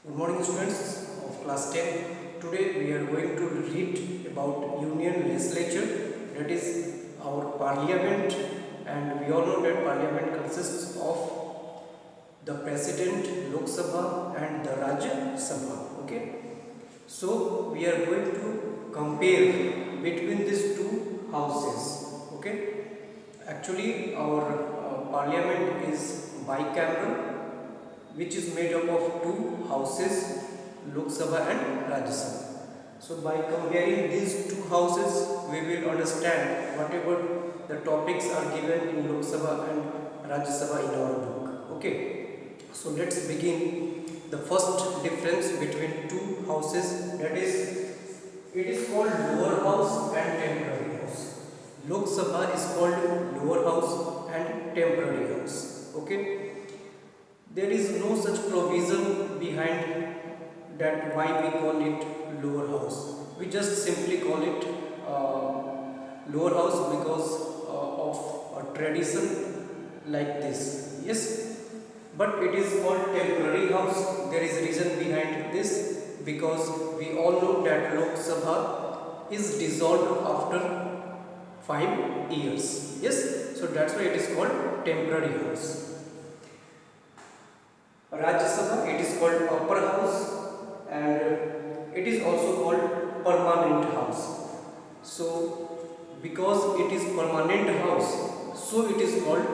Good morning students of class 10. Today we are going to read about Union Legislature, that is our parliament, and we all know that parliament consists of the president, Lok Sabha and the Rajya Sabha. Okay. So we are going to compare between these two houses. Okay. Actually our parliament is bicameral, which is made up of two houses, Lok Sabha and Rajya Sabha. So by comparing these two houses, we will understand whatever the topics are given in Lok Sabha and Rajya Sabha in our book. Okay. So let's begin. The first difference between two houses, that is, it is called lower house and temporary house. Lok Sabha is called lower house and temporary house. Okay. There is no such provision behind that why we call it lower house. We just simply call it lower house because of a tradition like this. Yes, but it is called temporary house. There is a reason behind this, because we all know that Lok Sabha is dissolved after 5 years. Yes, so that's why it is called temporary house. Rajya Sabha, it is called upper house, and it is also called permanent house. So because it is permanent house, so it is called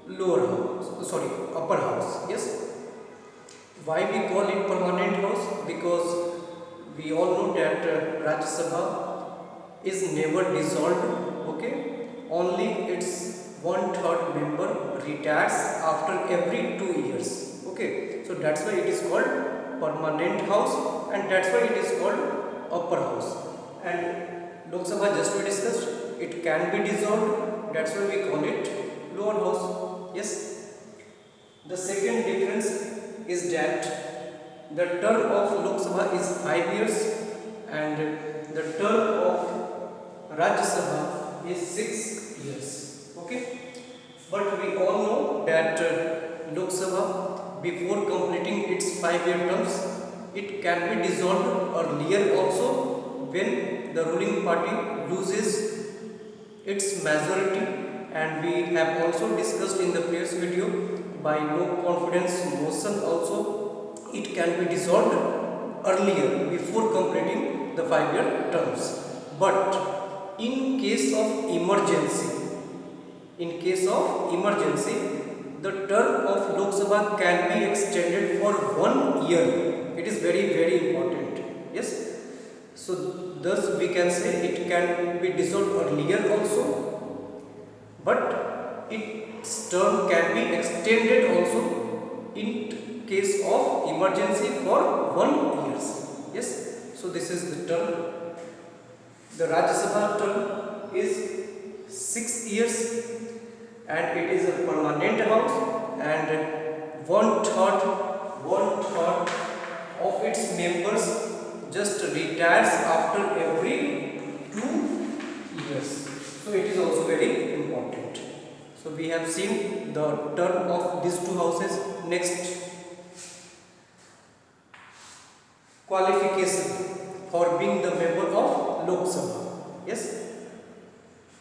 lower house, sorry, upper house. Yes, why we call it permanent house? Because we all know that Rajya Sabha is never dissolved. Okay, only its 1/3 member retires after every 2 years. Okay, so that's why it is called permanent house, and that's why it is called upper house. And Lok Sabha, just we discussed, it can be dissolved, that's why we call it lower house. Yes, the second difference is that the term of Lok Sabha is 5 years and the term of Rajya Sabha is 6 years. Okay, but we all know that Lok Sabha, before completing its 5-year terms, it can be dissolved earlier also when the ruling party loses its majority, and we have also discussed in the previous video, by no confidence motion also it can be dissolved earlier before completing the 5-year terms. But in case of emergency, the term of Lok Sabha can be extended for 1 year. It is very important. Yes, so thus we can say it can be dissolved earlier also, but its term can be extended also in case of emergency for 1 year. Yes, so this is the term. The Rajya Sabha term is 6 years, and it is a permanent house, and one third of its members just retires after every 2 years. So it is also very important. So we have seen the term of these two houses. Next, qualification for being the member of Lok Sabha. Yes,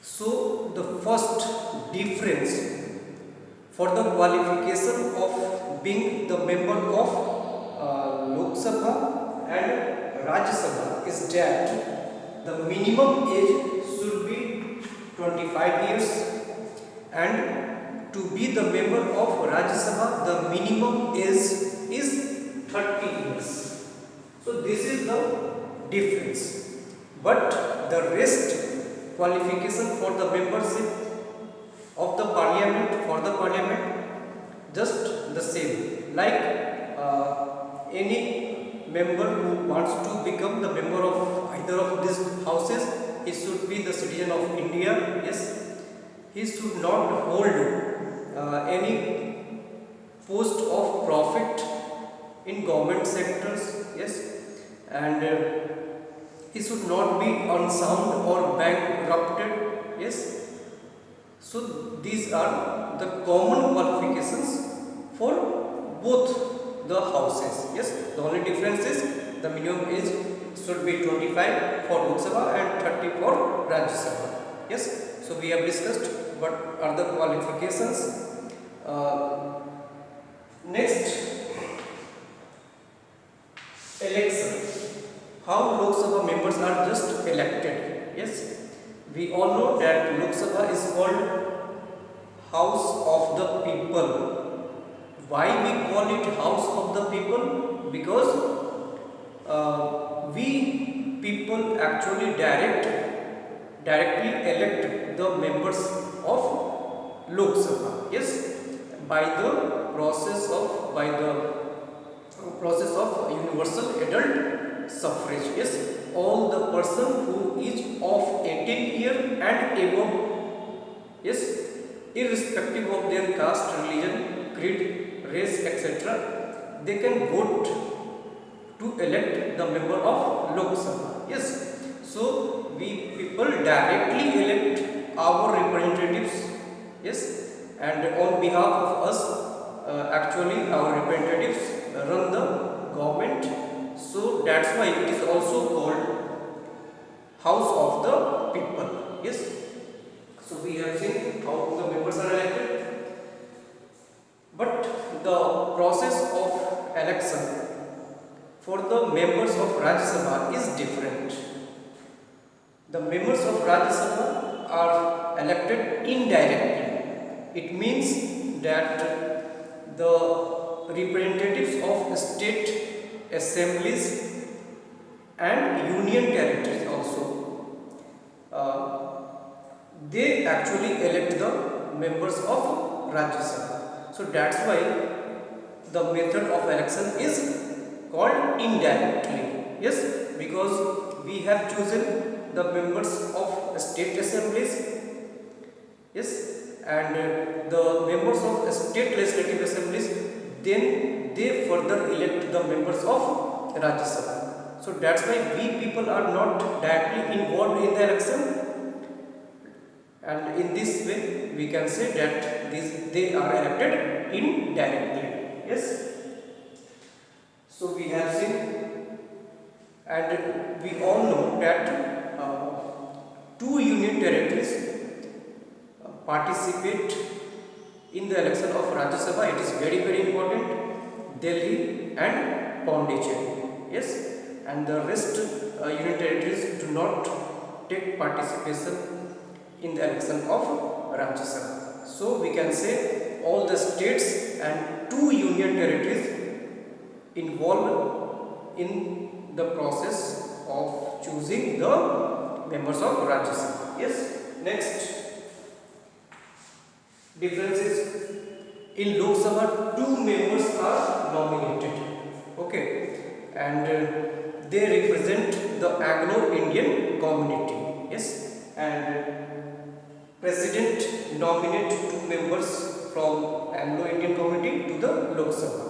so the first difference for the qualification of being the member of Lok Sabha and Rajya Sabha is that the minimum age should be 25 years, and to be the member of Rajya Sabha the minimum age is 30 years. So this is the difference, but the rest qualification for the membership of the parliament just the same, like any member who wants to become the member of either of these houses, he should be the citizen of India. Yes, he should not hold any post of profit in government sectors. Yes, and he should not be unsound or bankrupted. Yes, so these are the common qualifications for both the houses. Yes, the only difference is the minimum age should be 25 for Lok Sabha and 30 for Rajya Sabha. Yes, so we have discussed what are the qualifications. Next, election. How Lok Sabha members are just elected. Yes, we all know that Lok Sabha is called House of the People. Why we call it House of the People? Because we people actually directly elect the members of Lok Sabha. Yes, by the process of universal adult suffrage. Yes, all the person who is of 18 year and above, yes, irrespective of their caste, religion, creed, race, etc., they can vote to elect the member of Lok Sabha. Yes, so we people directly elect our representatives. Yes, and on behalf of us, actually our representatives run the government. So that's why it is also called House of the People. Yes, so we have seen how the members are elected, but the process of election for the members of Rajya Sabha is different. The members of Rajya Sabha are elected indirectly. It means that the representatives of state assemblies and union territories also, they actually elect the members of Rajya Sabha. So that's why the method of election is called indirectly. Yes, because we have chosen the members of state assemblies. Yes, and the members of state legislative assemblies, then they further elect the members of Rajya Sabha. So that's why we people are not directly involved in the election, and in this way we can say that they are elected indirectly. Yes, so we have seen, and we all know that two union territories participate in the election of Rajya Sabha. It is very important, Delhi and Pondicherry. Yes, and the rest union territories do not take participation in the election of Rajya Sabha. So we can say all the states and two union territories involved in the process of choosing the members of Rajya Sabha. Yes, next difference is in Lok Sabha two members are nominated. Okay, and they represent the Anglo-Indian community. Yes, and President nominate two members from Anglo-Indian community to the Lok Sabha.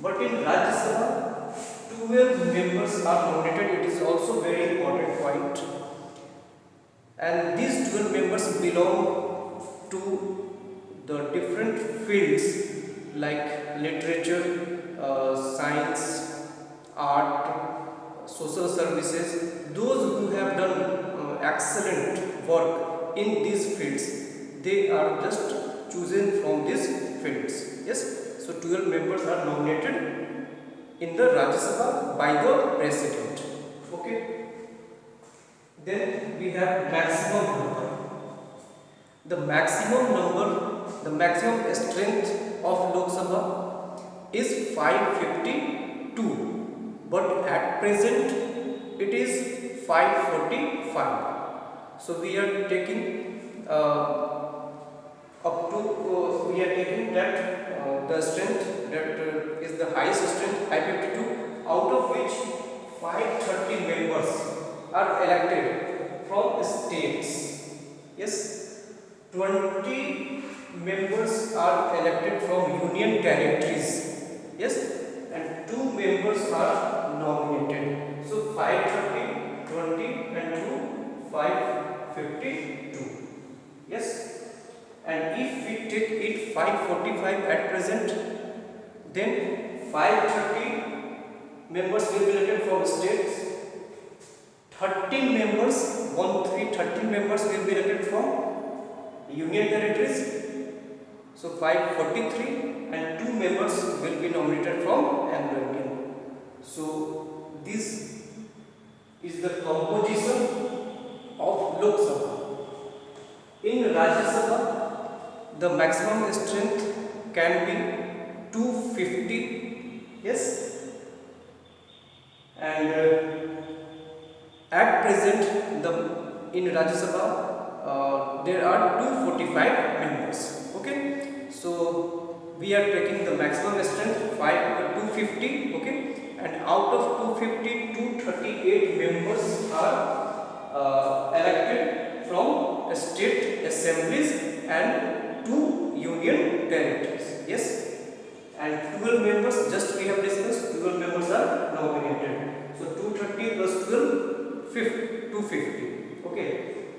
But in Rajya Sabha, 12 members are nominated. It is also very important point. And these 12 members belong to the different fields like literature, science, art, social services. Those who have done excellent work in these fields, they are just chosen from these fields. Yes, so 12 members are nominated in the Rajya Sabha by the President. Okay, then we have maximum number. The maximum strength of Lok Sabha is 552, but at present it is 545. So we are taking that the strength that is the highest strength, 552, out of which 530 members are elected from states. Yes, 20 members are elected from union territories. Yes, and 2 members are nominated. So 530, 20 and 2, 552. Yes, and if we take it 545 at present, then 530 members will be elected from states. 13 members, 13 members will be elected from union territories. So 543 and 2 members will be nominated from Anglo-Indian. So this is the composition of Lok Sabha. In Rajya Sabha, the maximum strength can be 250. Yes, and at present in Rajya Sabha there are 245 members. Okay, so we are taking the maximum strength 250. Okay, and out of 250, 238 members are elected from state assemblies and 2 union territories. Yes, and 12 members, just we have discussed, 12 members are nominated. So 230 plus 12, 250. Okay,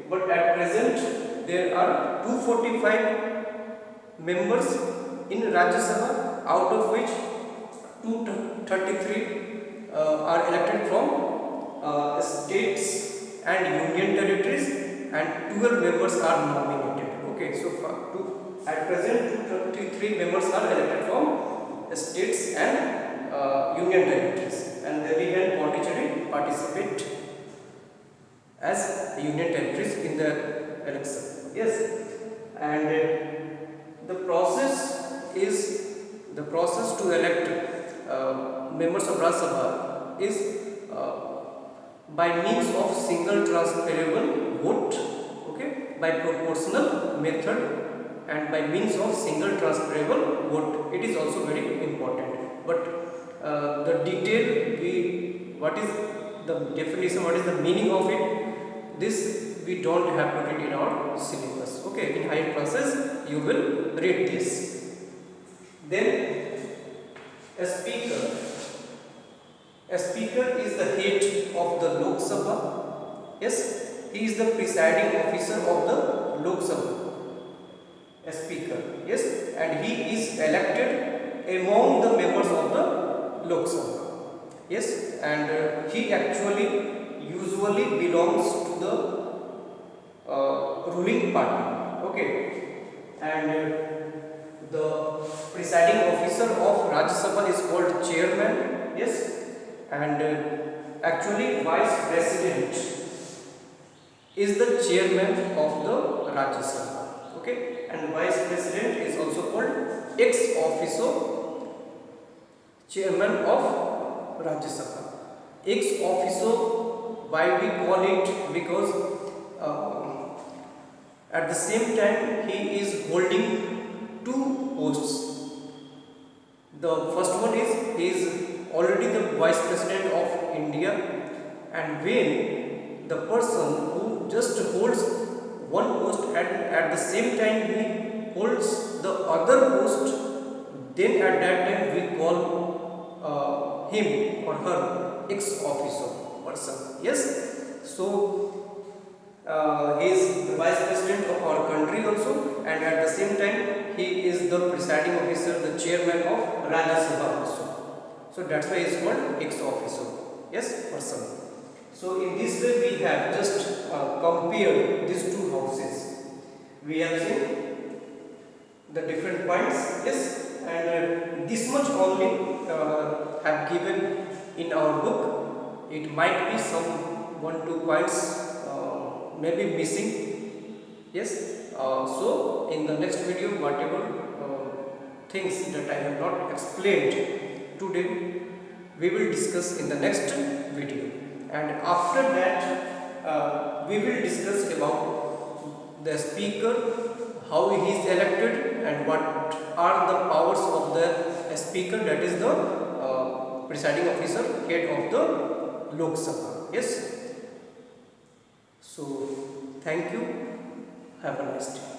but at present there are 245 members in Rajya Sabha, out of which 233 are elected from states and union territories, and 12 members are nominated. Okay, so at present 233 members are elected from states and union territories, and Delhi and Pondicherry participate as union territories in the election. Yes, and the process to elect members of Rajya Sabha is by means of single transferable vote. Okay, by proportional method and by means of single transferable vote. It is also very important. But the detail, what is the definition, what is the meaning of it, this we don't have to read in our syllabus. Okay, in higher classes you will read this. Then a speaker is the head of the Lok Sabha. Yes, he is the presiding officer of the Lok Sabha. A speaker, yes, and he is elected among the members of the Lok Sabha. Yes, and he actually usually belongs to the ruling party. Okay, and the presiding officer of Rajya Sabha is called chairman. Yes, and actually vice president is the chairman of the Rajya Sabha. Okay, and vice president is also called ex officio chairman of Rajya Sabha. Ex officio, why we call it? Because at the same time he is holding 2 posts. The first one is he is already the vice president of India, and when the person who just holds one post and at the same time he holds the other post, then at that time we call him or her ex officio person. Yes, so he is the vice president of our country also, and at the same time he is the presiding officer, the chairman of Rajya Sabha also. So that's why he is called ex officio. Yes, person. So in this way we have just compared these 2 houses. We have seen the different points. Yes, and this much only have given in our book. It might be some 1-2 points maybe missing. Yes, so in the next video, whatever things that I have not explained today, we will discuss in the next video, and after that we will discuss about the speaker, how he is elected, and what are the powers of the speaker, that is the presiding officer, head of the Lok Sabha. Yes. So thank you. Have a nice day.